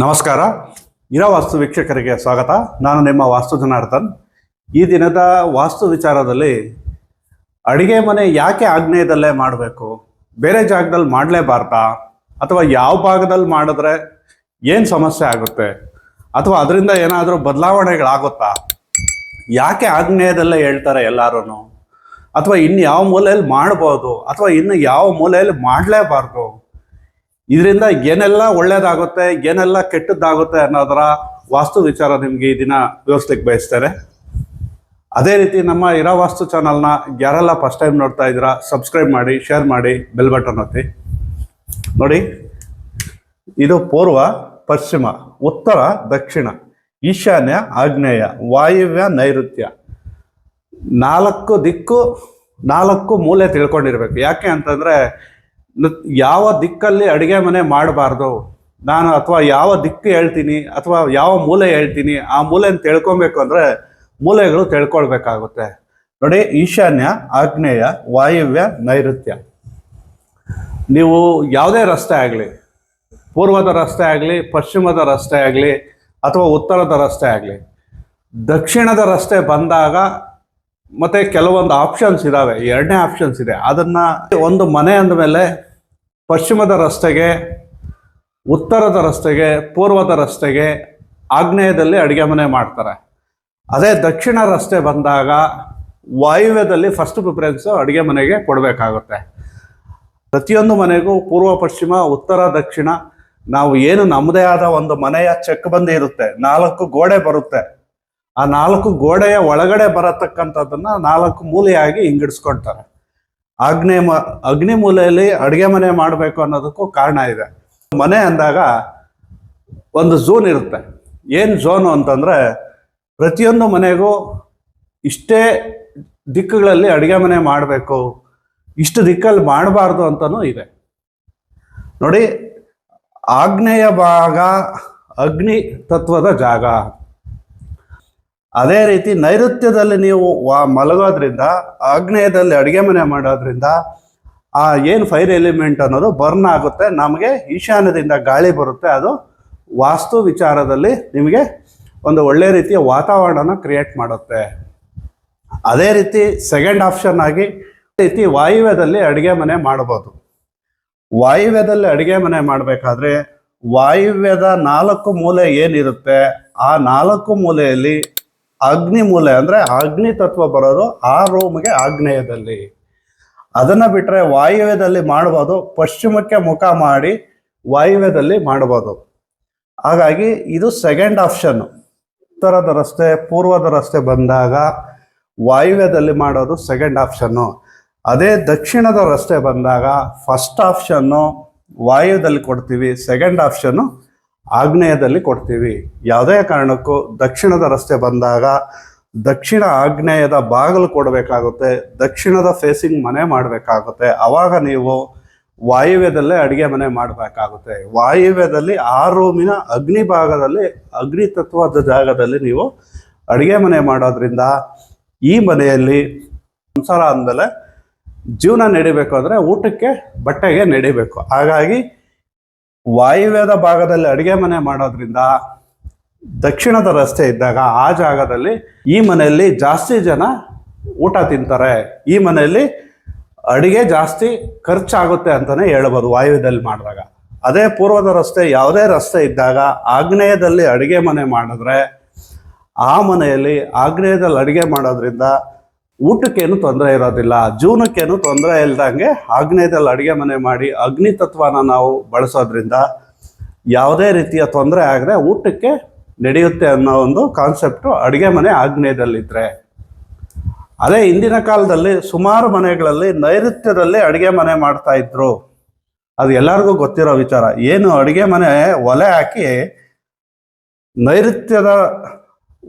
ನಮಸ್ಕಾರ. ಇರೋ ವಾಸ್ತು ವೀಕ್ಷಕರಿಗೆ ಸ್ವಾಗತ. ನಾನು ನಿಮ್ಮ ವಾಸ್ತು ಜನಾರ್ದನ್. ಈ ದಿನದ ವಾಸ್ತು ವಿಚಾರದಲ್ಲಿ ಅಡಿಗೆ ಮನೆ ಯಾಕೆ ಆಗ್ನೇಯದಲ್ಲೇ ಮಾಡಬೇಕು, ಬೇರೆ ಜಾಗದಲ್ಲಿ ಮಾಡಲೇಬಾರ್ದಾ, ಅಥವಾ ಯಾವ ಭಾಗದಲ್ಲಿ ಮಾಡಿದ್ರೆ ಏನು ಸಮಸ್ಯೆ ಆಗುತ್ತೆ, ಅಥವಾ ಅದರಿಂದ ಏನಾದರೂ ಬದಲಾವಣೆಗಳಾಗುತ್ತಾ, ಯಾಕೆ ಆಗ್ನೇಯದಲ್ಲೇ ಹೇಳ್ತಾರೆ ಎಲ್ಲರೂ, ಅಥವಾ ಇನ್ನು ಯಾವ ಮೂಲೆಯಲ್ಲಿ ಮಾಡ್ಬೋದು, ಅಥವಾ ಇನ್ನು ಯಾವ ಮೂಲೆಯಲ್ಲಿ ಮಾಡಲೇಬಾರ್ದು, ಇದರಿಂದ ಏನೆಲ್ಲ ಒಳ್ಳೇದಾಗುತ್ತೆ ಏನೆಲ್ಲ ಕೆಟ್ಟದ್ದಾಗುತ್ತೆ ಅನ್ನೋದರ ವಾಸ್ತು ವಿಚಾರ ನಿಮಗೆ ಈ ದಿನ ವಿವರಿಸ್ಲಿಕ್ಕೆ ಬಯಸ್ತೇನೆ. ಅದೇ ರೀತಿ ನಮ್ಮ ಇರೋ ವಾಸ್ತು ಚಾನಲ್ನ ಯಾರೆಲ್ಲ ಫಸ್ಟ್ ಟೈಮ್ ನೋಡ್ತಾ ಇದ್ದೀರಾ ಸಬ್ಸ್ಕ್ರೈಬ್ ಮಾಡಿ, ಶೇರ್ ಮಾಡಿ, ಬೆಲ್ ಬಟನ್ ಒತ್ತಿ. ನೋಡಿ, ಇದು ಪೂರ್ವ, ಪಶ್ಚಿಮ, ಉತ್ತರ, ದಕ್ಷಿಣ, ಈಶಾನ್ಯ, ಆಗ್ನೇಯ, ವಾಯುವ್ಯ, ನೈಋತ್ಯ, 4 ದಿಕ್ಕು 4 ಮೂಲೆ ತಿಳ್ಕೊಂಡಿರ್ಬೇಕು. ಯಾಕೆ ಅಂತಂದರೆ ಯಾವ ದಿಕ್ಕಲ್ಲಿ ಅಡುಗೆ ಮನೆ ಮಾಡಬಾರ್ದು ನಾನು, ಅಥವಾ ಯಾವ ದಿಕ್ಕು ಹೇಳ್ತೀನಿ ಅಥವಾ ಯಾವ ಮೂಲೆ ಹೇಳ್ತೀನಿ ಆ ಮೂಲೆಯನ್ನು ತಿಳ್ಕೊಬೇಕು ಅಂದರೆ ಮೂಲೆಗಳು ತಿಳ್ಕೊಳ್ಬೇಕಾಗುತ್ತೆ. ನೋಡಿ, ಈಶಾನ್ಯ, ಆಗ್ನೇಯ, ವಾಯುವ್ಯ, ನೈಋತ್ಯ. ನೀವು ಯಾವುದೇ ರಸ್ತೆ ಆಗಲಿ, ಪೂರ್ವದ ರಸ್ತೆ ಆಗಲಿ, ಪಶ್ಚಿಮದ ರಸ್ತೆ ಆಗಲಿ, ಅಥವಾ ಉತ್ತರದ ರಸ್ತೆ ಆಗಲಿ, ದಕ್ಷಿಣದ ರಸ್ತೆ ಬಂದಾಗ ಮತ್ತೆ ಕೆಲವೊಂದು ಆಪ್ಷನ್ಸ್ ಇದ್ದಾವೆ. 2ನೇ ಆಪ್ಷನ್ಸ್ ಇದೆ. ಅದನ್ನು ಒಂದು ಮನೆ ಅಂದಮೇಲೆ ಪಶ್ಚಿಮದ ರಸ್ತೆಗೆ, ಉತ್ತರದ ರಸ್ತೆಗೆ, ಪೂರ್ವದ ರಸ್ತೆಗೆ, ಆಗ್ನೇಯದಲ್ಲಿ ಅಡುಗೆ ಮನೆ ಮಾಡ್ತಾರೆ. ಅದೇ ದಕ್ಷಿಣ ರಸ್ತೆ ಬಂದಾಗ ವಾಯುವ್ಯದಲ್ಲಿ ಫಸ್ಟ್ ಪ್ರಿಫರೆನ್ಸು ಅಡುಗೆ ಮನೆಗೆ ಕೊಡಬೇಕಾಗುತ್ತೆ. ಪ್ರತಿಯೊಂದು ಮನೆಗೂ ಪೂರ್ವ, ಪಶ್ಚಿಮ, ಉತ್ತರ, ದಕ್ಷಿಣ ನಾವು ಏನು ನಮ್ಮದೇ ಆದ ಒಂದು ಮನೆಯ ಚೆಕ್ ಬಂದಿ ಇರುತ್ತೆ. 4 ಗೋಡೆ ಬರುತ್ತೆ. ಆ 4 ಗೋಡೆಯ ಒಳಗಡೆ ಬರತಕ್ಕಂಥದ್ದನ್ನು 4 ಮೂಲೆಯಾಗಿ ಹಿಂಗಿಡಿಸ್ಕೊಳ್ತಾರೆ. ಅಗ್ನಿ ಮೂಲೆಯಲ್ಲಿ ಅಡುಗೆ ಮನೆ ಮಾಡಬೇಕು ಅನ್ನೋದಕ್ಕೂ ಕಾರಣ ಇದೆ. ಮನೆ ಅಂದಾಗ ಒಂದು ಝೋನ್ ಇರುತ್ತೆ. ಏನು ಝೋನು ಅಂತಂದರೆ, ಪ್ರತಿಯೊಂದು ಮನೆಗೂ ಇಷ್ಟೇ ದಿಕ್ಕುಗಳಲ್ಲಿ ಅಡುಗೆ ಮನೆ ಮಾಡಬೇಕು, ಇಷ್ಟು ದಿಕ್ಕಲ್ಲಿ ಮಾಡಬಾರ್ದು ಅಂತಲೂ ಇದೆ. ನೋಡಿ, ಆಗ್ನೇಯ ಭಾಗ ಅಗ್ನಿ ತತ್ವದ ಜಾಗ. ಅದೇ ರೀತಿ ನೈಋತ್ಯದಲ್ಲಿ ನೀವು ಮಲಗೋದ್ರಿಂದ, ಆಗ್ನೇಯದಲ್ಲಿ ಅಡುಗೆ ಮನೆ ಮಾಡೋದ್ರಿಂದ ಆ ಏನು ಫೈರ್ ಎಲಿಮೆಂಟ್ ಅನ್ನೋದು ಬರ್ನ್ ಆಗುತ್ತೆ. ನಮಗೆ ಈಶಾನ್ಯದಿಂದ ಗಾಳಿ ಬರುತ್ತೆ. ಅದು ವಾಸ್ತು ವಿಚಾರದಲ್ಲಿ ನಿಮಗೆ ಒಂದು ಒಳ್ಳೆ ರೀತಿಯ ವಾತಾವರಣನ ಕ್ರಿಯೇಟ್ ಮಾಡುತ್ತೆ. ಅದೇ ರೀತಿ ಸೆಕೆಂಡ್ ಆಪ್ಷನ್ ಆಗಿ ರೀತಿ ವಾಯುವ್ಯದಲ್ಲಿ ಅಡುಗೆ ಮನೆ ಮಾಡ್ಬೋದು. ವಾಯುವ್ಯದಲ್ಲಿ ಅಡುಗೆ ಮನೆ ಮಾಡಬೇಕಾದ್ರೆ ವಾಯುವ್ಯದ 4 ಮೂಲೆ ಏನಿರುತ್ತೆ ಆ 4 ಮೂಲೆಯಲ್ಲಿ ಅಗ್ನಿ ಮೂಲೆ ಅಂದರೆ ಅಗ್ನಿ ತತ್ವ ಬರೋದು ಆ ರೂಮ್ಗೆ ಆಗ್ನೇಯದಲ್ಲಿ. ಅದನ್ನು ಬಿಟ್ಟರೆ ವಾಯುವ್ಯದಲ್ಲಿ ಮಾಡ್ಬೋದು. ಪಶ್ಚಿಮಕ್ಕೆ ಮುಖ ಮಾಡಿ ವಾಯುವ್ಯದಲ್ಲಿ ಮಾಡ್ಬೋದು. ಹಾಗಾಗಿ ಇದು ಸೆಕೆಂಡ್ ಆಪ್ಷನ್ನು. ಉತ್ತರದ ರಸ್ತೆ, ಪೂರ್ವದ ರಸ್ತೆ ಬಂದಾಗ ವಾಯುವ್ಯದಲ್ಲಿ ಮಾಡೋದು ಸೆಕೆಂಡ್ ಆಪ್ಷನ್ನು. ಅದೇ ದಕ್ಷಿಣದ ರಸ್ತೆ ಬಂದಾಗ ಫಸ್ಟ್ ಆಪ್ಷನ್ನು ವಾಯುವ್ಯದಲ್ಲಿ ಕೊಡ್ತೀವಿ, ಸೆಕೆಂಡ್ ಆಪ್ಷನ್ನು ಆಗ್ನೇಯದಲ್ಲಿ ಕೊಡ್ತೀವಿ. ಯಾವುದೇ ಕಾರಣಕ್ಕೂ ದಕ್ಷಿಣದ ರಸ್ತೆ ಬಂದಾಗ ದಕ್ಷಿಣ ಆಗ್ನೇಯದ ಬಾಗಿಲು ಕೊಡಬೇಕಾಗುತ್ತೆ, ದಕ್ಷಿಣದ ಫೇಸಿಂಗ್ ಮನೆ ಮಾಡಬೇಕಾಗುತ್ತೆ. ಆವಾಗ ನೀವು ವಾಯುವ್ಯದಲ್ಲೇ ಅಡುಗೆ ಮನೆ ಮಾಡಬೇಕಾಗುತ್ತೆ. ವಾಯುವ್ಯದಲ್ಲಿ ಆ ರೂಮಿನ ಅಗ್ನಿ ಭಾಗದಲ್ಲಿ, ಅಗ್ನಿ ತತ್ವದ ಜಾಗದಲ್ಲಿ ನೀವು ಅಡುಗೆ ಮನೆ ಮಾಡೋದ್ರಿಂದ ಈ ಮನೆಯಲ್ಲಿ ಸಂಸಾರ ಅಂದಮೇಲೆ ಜೀವನ ನಡಿಬೇಕು ಅಂದರೆ ಊಟಕ್ಕೆ ಬಟ್ಟೆಗೆ ನಡಿಬೇಕು. ಹಾಗಾಗಿ ವಾಯುವ್ಯದ ಭಾಗದಲ್ಲಿ ಅಡುಗೆ ಮನೆ ಮಾಡೋದ್ರಿಂದ ದಕ್ಷಿಣದ ರಸ್ತೆ ಇದ್ದಾಗ ಆ ಜಾಗದಲ್ಲಿ ಈ ಮನೆಯಲ್ಲಿ ಜಾಸ್ತಿ ಜನ ಊಟ ತಿಂತಾರೆ, ಈ ಮನೆಯಲ್ಲಿ ಅಡುಗೆ ಜಾಸ್ತಿ ಖರ್ಚಾಗುತ್ತೆ ಅಂತಲೇ ಹೇಳ್ಬೋದು ವಾಯುವ್ಯದಲ್ಲಿ ಮಾಡಿದಾಗ. ಅದೇ ಪೂರ್ವದ ರಸ್ತೆ, ಯಾವುದೇ ರಸ್ತೆ ಇದ್ದಾಗ ಆಗ್ನೇಯದಲ್ಲಿ ಅಡುಗೆ ಮನೆ ಮಾಡಿದ್ರೆ ಆ ಮನೆಯಲ್ಲಿ ಆಗ್ನೇಯದಲ್ಲಿ ಅಡುಗೆ ಮಾಡೋದ್ರಿಂದ ಊಟಕ್ಕೇನು ತೊಂದರೆ ಇರೋದಿಲ್ಲ, ಜೀವನಕ್ಕೇನು ತೊಂದರೆ ಇಲ್ದಂಗೆ ಆಗ್ನೇಯದಲ್ಲಿ ಅಡುಗೆ ಮನೆ ಮಾಡಿ ಅಗ್ನಿ ತತ್ವನ ನಾವು ಬಳಸೋದ್ರಿಂದ ಯಾವುದೇ ರೀತಿಯ ತೊಂದರೆ ಆಗದೆ ಊಟಕ್ಕೆ ನಡೆಯುತ್ತೆ ಅನ್ನೋ ಒಂದು ಕಾನ್ಸೆಪ್ಟು ಅಡುಗೆ ಮನೆ ಆಗ್ನೇಯದಲ್ಲಿದ್ದರೆ. ಅದೇ ಹಿಂದಿನ ಕಾಲದಲ್ಲಿ ಸುಮಾರು ಮನೆಗಳಲ್ಲಿ ನೈಋತ್ಯದಲ್ಲಿ ಅಡುಗೆ ಮನೆ ಮಾಡ್ತಾ ಇದ್ರು. ಅದು ಎಲ್ಲರಿಗೂ ಗೊತ್ತಿರೋ ವಿಚಾರ. ಏನು ಅಡುಗೆ ಮನೆ ಒಲೆ ಹಾಕಿ ನೈಋತ್ಯದ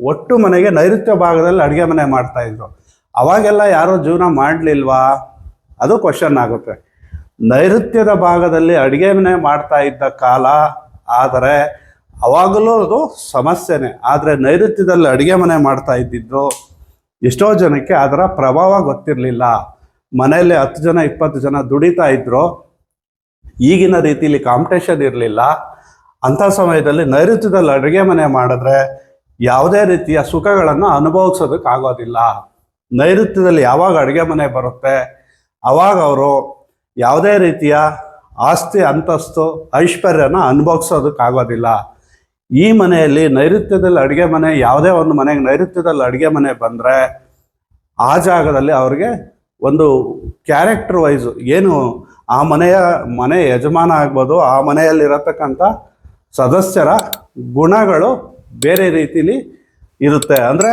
ಒಟ್ಟು ಮನೆಗೆ ನೈಋತ್ಯ ಭಾಗದಲ್ಲಿ ಅಡುಗೆ ಮನೆ ಮಾಡ್ತಾ ಇದ್ರು. ಅವಾಗೆಲ್ಲ ಯಾರೂ ಜೀವನ ಮಾಡಲಿಲ್ವಾ, ಅದು ಕ್ವಶನ್ ಆಗುತ್ತೆ. ನೈಋತ್ಯದ ಭಾಗದಲ್ಲಿ ಅಡುಗೆ ಮನೆ ಮಾಡ್ತಾ ಇದ್ದ ಕಾಲ, ಆದರೆ ಅವಾಗಲೂ ಅದು ಸಮಸ್ಯೆನೇ. ಆದರೆ ನೈಋತ್ಯದಲ್ಲಿ ಅಡುಗೆ ಮನೆ ಮಾಡ್ತಾ ಇದ್ದಿದ್ದು ಎಷ್ಟೋ ಜನಕ್ಕೆ ಅದರ ಪ್ರಭಾವ ಗೊತ್ತಿರಲಿಲ್ಲ. ಮನೆಯಲ್ಲಿ 10 ಜನ 20 ಜನ ದುಡಿತಾ ಇದ್ರು. ಈಗಿನ ರೀತಿಯಲ್ಲಿ ಕಾಂಪಿಟೇಷನ್ ಇರಲಿಲ್ಲ. ಅಂಥ ಸಮಯದಲ್ಲಿ ನೈಋತ್ಯದಲ್ಲಿ ಅಡುಗೆ ಮನೆ ಮಾಡಿದ್ರೆ ಯಾವುದೇ ರೀತಿಯ ಸುಖಗಳನ್ನು ಅನುಭವಿಸೋದಕ್ಕಾಗೋದಿಲ್ಲ. ನೈಋತ್ಯದಲ್ಲಿ ಯಾವಾಗ ಅಡುಗೆ ಮನೆ ಬರುತ್ತೆ ಅವಾಗ ಅವರು ಯಾವುದೇ ರೀತಿಯ ಆಸ್ತಿ ಅಂತಸ್ತು ಐಶ್ವರ್ಯನ ಅನುಭವಿಸೋದಕ್ಕಾಗೋದಿಲ್ಲ. ಈ ಮನೆಯಲ್ಲಿ ನೈಋತ್ಯದಲ್ಲಿ ಅಡುಗೆ ಮನೆ, ಯಾವುದೇ ಒಂದು ಮನೆಗೆ ನೈಋತ್ಯದಲ್ಲಿ ಅಡುಗೆ ಮನೆ ಬಂದರೆ ಆ ಜಾಗದಲ್ಲಿ ಅವ್ರಿಗೆ ಒಂದು ಕ್ಯಾರೆಕ್ಟರ್ ವೈಸು ಏನು ಆ ಮನೆ ಯಜಮಾನ ಆಗ್ಬೋದು, ಆ ಮನೆಯಲ್ಲಿರತಕ್ಕಂಥ ಸದಸ್ಯರ ಗುಣಗಳು ಬೇರೆ ರೀತಿಲಿ ಇರುತ್ತೆ. ಅಂದರೆ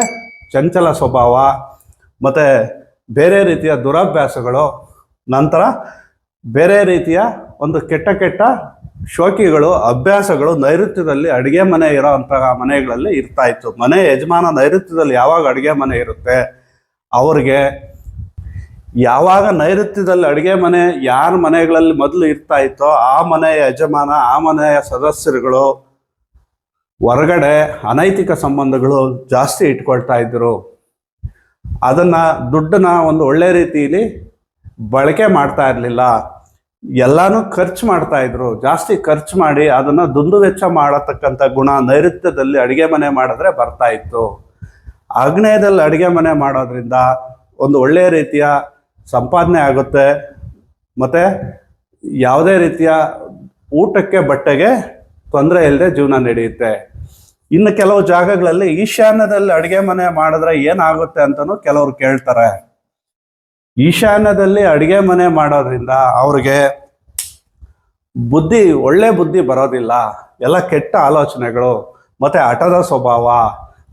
ಚಂಚಲ ಸ್ವಭಾವ ಮತ್ತು ಬೇರೆ ರೀತಿಯ ದುರಭ್ಯಾಸಗಳು, ನಂತರ ಬೇರೆ ರೀತಿಯ ಒಂದು ಕೆಟ್ಟ ಶೋಕಿಗಳು, ಅಭ್ಯಾಸಗಳು ನೈಋತ್ಯದಲ್ಲಿ ಅಡುಗೆ ಮನೆ ಇರೋವಂತಹ ಮನೆಗಳಲ್ಲಿ ಇರ್ತಾಯಿತ್ತು. ಮನೆ ಯಜಮಾನ ನೈಋತ್ಯದಲ್ಲಿ ಯಾವಾಗ ಅಡುಗೆ ಮನೆ ಇರುತ್ತೆ ಅವ್ರಿಗೆ, ಯಾವಾಗ ನೈಋತ್ಯದಲ್ಲಿ ಅಡುಗೆ ಮನೆ ಯಾರ ಮನೆಗಳಲ್ಲಿ ಮೊದಲು ಇರ್ತಾ ಇತ್ತೋ ಆ ಮನೆಯ ಯಜಮಾನ, ಆ ಮನೆಯ ಸದಸ್ಯರುಗಳು ಹೊರಗಡೆ ಅನೈತಿಕ ಸಂಬಂಧಗಳು ಜಾಸ್ತಿ ಇಟ್ಕೊಳ್ತಾ ಇದ್ದರು. ಅದನ್ನು ದುಡ್ಡನ್ನ ಒಂದು ಒಳ್ಳೆ ರೀತಿಯಲ್ಲಿ ಬಳಕೆ ಮಾಡ್ತಾ ಇರಲಿಲ್ಲ. ಎಲ್ಲನೂ ಖರ್ಚು ಮಾಡ್ತಾ ಇದ್ರು. ಜಾಸ್ತಿ ಖರ್ಚು ಮಾಡಿ ಅದನ್ನು ದುಂದು ವೆಚ್ಚ ಮಾಡತಕ್ಕಂಥ ಗುಣ ನೈಋತ್ಯದಲ್ಲಿ ಅಡುಗೆ ಮನೆ ಮಾಡಿದ್ರೆ ಬರ್ತಾ ಇತ್ತು. ಆಗ್ನೇಯದಲ್ಲಿ ಅಡುಗೆ ಮನೆ ಮಾಡೋದ್ರಿಂದ ಒಂದು ಒಳ್ಳೆಯ ರೀತಿಯ ಸಂಪಾದನೆ ಆಗುತ್ತೆ ಮತ್ತು ಯಾವುದೇ ರೀತಿಯ ಊಟಕ್ಕೆ ಬಟ್ಟೆಗೆ ತೊಂದರೆ ಇಲ್ಲದೆ ಜೀವನ ನಡೆಯುತ್ತೆ. ಇನ್ನು ಕೆಲವು ಜಾಗಗಳಲ್ಲಿ ಈಶಾನ್ಯದಲ್ಲಿ ಅಡುಗೆ ಮನೆ ಮಾಡಿದ್ರೆ ಏನಾಗುತ್ತೆ ಅಂತಲೂ ಕೆಲವರು ಕೇಳ್ತಾರೆ. ಈಶಾನ್ಯದಲ್ಲಿ ಅಡುಗೆ ಮನೆ ಮಾಡೋದ್ರಿಂದ ಅವ್ರಿಗೆ ಒಳ್ಳೆ ಬುದ್ಧಿ ಬರೋದಿಲ್ಲ. ಎಲ್ಲ ಕೆಟ್ಟ ಆಲೋಚನೆಗಳು ಮತ್ತು ಹಠದ ಸ್ವಭಾವ.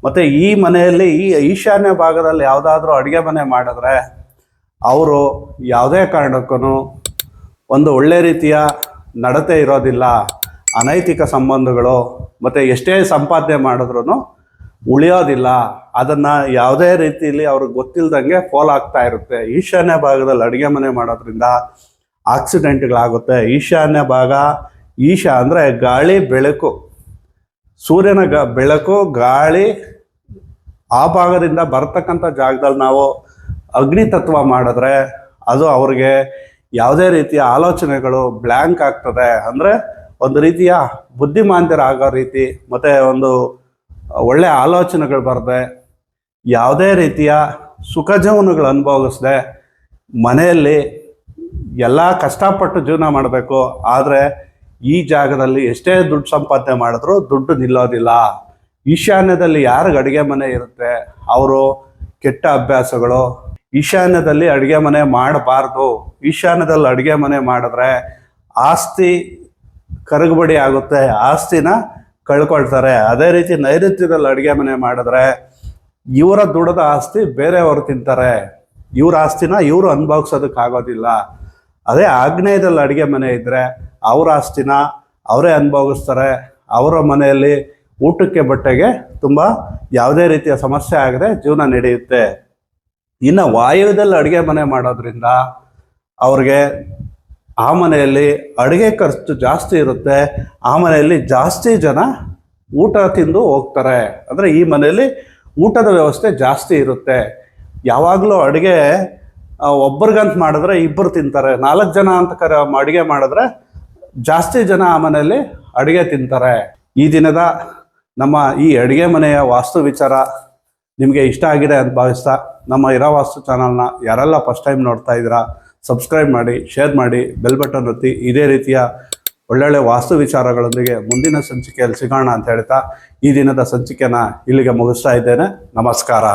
ಮತ್ತು ಈ ಮನೆಯಲ್ಲಿ ಈ ಈಶಾನ್ಯ ಭಾಗದಲ್ಲಿ ಯಾವುದಾದ್ರೂ ಅಡುಗೆ ಮನೆ ಮಾಡಿದ್ರೆ ಅವರು ಯಾವುದೇ ಕಾರಣಕ್ಕೂ ಒಂದು ಒಳ್ಳೆ ರೀತಿಯ ನಡತೆ ಇರೋದಿಲ್ಲ. ಅನೈತಿಕ ಸಂಬಂಧಗಳು ಮತ್ತು ಎಷ್ಟೇ ಸಂಪಾದನೆ ಮಾಡಿದ್ರೂ ಉಳಿಯೋದಿಲ್ಲ. ಅದನ್ನು ಯಾವುದೇ ರೀತಿಯಲ್ಲಿ ಅವ್ರಿಗೆ ಗೊತ್ತಿಲ್ಲದಂಗೆ ಫಾಲೋ ಆಗ್ತಾ ಇರುತ್ತೆ. ಈಶಾನ್ಯ ಭಾಗದಲ್ಲಿ ಅಡುಗೆ ಮನೆ ಮಾಡೋದ್ರಿಂದ ಆಕ್ಸಿಡೆಂಟ್ಗಳಾಗುತ್ತೆ. ಈಶಾನ್ಯ ಭಾಗ, ಅಂದರೆ ಗಾಳಿ ಬೆಳಕು, ಸೂರ್ಯನ ಬೆಳಕು ಗಾಳಿ ಆ ಭಾಗದಿಂದ ಬರ್ತಕ್ಕಂಥ ಜಾಗದಲ್ಲಿ ನಾವು ಅಗ್ನಿ ತತ್ವ ಮಾಡಿದ್ರೆ ಅದು ಅವ್ರಿಗೆ ಯಾವುದೇ ರೀತಿಯ ಆಲೋಚನೆಗಳು ಬ್ಲ್ಯಾಂಕ್ ಆಗ್ತದೆ. ಅಂದರೆ ಒಂದು ರೀತಿಯ ಬುದ್ಧಿಮಾಂದ್ಯರಾಗೋ ರೀತಿ ಮತ್ತು ಒಂದು ಒಳ್ಳೆಯ ಆಲೋಚನೆಗಳು ಬರದೆ ಯಾವುದೇ ರೀತಿಯ ಸುಖ ಜೀವನಗಳು ಅನುಭವಿಸದೆ ಮನೆಯಲ್ಲಿ ಎಲ್ಲ ಕಷ್ಟಪಟ್ಟು ಜೀವನ ಮಾಡಬೇಕು. ಆದರೆ ಈ ಜಾಗದಲ್ಲಿ ಎಷ್ಟೇ ದುಡ್ಡು ಸಂಪಾದನೆ ಮಾಡಿದ್ರೂ ದುಡ್ಡು ನಿಲ್ಲೋದಿಲ್ಲ. ಈಶಾನ್ಯದಲ್ಲಿ ಯಾರಿಗೆ ಅಡುಗೆ ಮನೆ ಇರುತ್ತೆ ಅವರು ಕೆಟ್ಟ ಅಭ್ಯಾಸಗಳು. ಈಶಾನ್ಯದಲ್ಲಿ ಅಡುಗೆ ಮನೆ ಮಾಡಬಾರ್ದು. ಈಶಾನ್ಯದಲ್ಲಿ ಅಡುಗೆ ಮನೆ ಮಾಡಿದ್ರೆ ಆಸ್ತಿ ಕರಗುಬಡಿ ಆಗುತ್ತೆ, ಆಸ್ತಿನ ಕಳ್ಕೊಳ್ತಾರೆ. ಅದೇ ರೀತಿ ನೈಋತ್ಯದಲ್ಲಿ ಅಡುಗೆ ಮನೆ ಮಾಡಿದ್ರೆ ಇವರ ದುಡದ ಆಸ್ತಿ ಬೇರೆಯವರು ತಿಂತಾರೆ. ಇವ್ರ ಆಸ್ತಿನ ಇವರು ಅನುಭವಿಸೋದಕ್ಕಾಗೋದಿಲ್ಲ. ಅದೇ ಆಗ್ನೇಯದಲ್ಲಿ ಅಡುಗೆ ಮನೆ ಇದ್ದರೆ ಅವ್ರ ಆಸ್ತಿನ ಅವರೇ ಅನುಭವಿಸ್ತಾರೆ. ಅವರ ಮನೆಯಲ್ಲಿ ಊಟಕ್ಕೆ ಬಟ್ಟೆಗೆ ತುಂಬ ಯಾವುದೇ ರೀತಿಯ ಸಮಸ್ಯೆ ಆಗದೆ ಜೀವನ ನಡೆಯುತ್ತೆ. ಇನ್ನು ವಾಯುವ್ಯದಲ್ಲಿ ಅಡುಗೆ ಮನೆ ಮಾಡೋದ್ರಿಂದ ಅವ್ರಿಗೆ ಆ ಮನೆಯಲ್ಲಿ ಅಡುಗೆ ಖರ್ಚು ಜಾಸ್ತಿ ಇರುತ್ತೆ. ಆ ಮನೆಯಲ್ಲಿ ಜಾಸ್ತಿ ಜನ ಊಟ ತಿಂದು ಹೋಗ್ತಾರೆ. ಅಂದರೆ ಈ ಮನೆಯಲ್ಲಿ ಊಟದ ವ್ಯವಸ್ಥೆ ಜಾಸ್ತಿ ಇರುತ್ತೆ. ಯಾವಾಗಲೂ ಅಡುಗೆ ಒಬ್ಬರಿಗಂತ ಮಾಡಿದ್ರೆ ಇಬ್ಬರು ತಿಂತಾರೆ. 4 ಜನ ಅಂತ ಅಡುಗೆ ಮಾಡಿದ್ರೆ ಜಾಸ್ತಿ ಜನ ಆ ಮನೆಯಲ್ಲಿ ಅಡುಗೆ ತಿಂತಾರೆ. ಈ ದಿನದ ನಮ್ಮ ಈ ಅಡುಗೆ ಮನೆಯ ವಾಸ್ತು ವಿಚಾರ ನಿಮಗೆ ಇಷ್ಟ ಆಗಿದೆ ಅಂತ ಭಾವಿಸ್ತಾ ನಮ್ಮ ಇರಾವಾಸ್ತು ಚಾನಲ್ನ ಯಾರೆಲ್ಲ ಫಸ್ಟ್ ಟೈಮ್ ನೋಡ್ತಾ ಇದ್ದೀರಾ ಸಬ್ಸ್ಕ್ರೈಬ್ ಮಾಡಿ, ಶೇರ್ ಮಾಡಿ, ಬೆಲ್ ಬಟನ್ ಒತ್ತಿ. ಇದೇ ರೀತಿಯ ಒಳ್ಳೊಳ್ಳೆ ವಾಸ್ತು ವಿಚಾರಗಳೊಂದಿಗೆ ಮುಂದಿನ ಸಂಚಿಕೆಯಲ್ಲಿ ಸಿಗೋಣ ಅಂತ ಹೇಳ್ತಾ ಈ ದಿನದ ಸಂಚಿಕೆನ ಇಲ್ಲಿಗೆ ಮುಗಿಸ್ತಾ ಇದ್ದೇನೆ. ನಮಸ್ಕಾರ.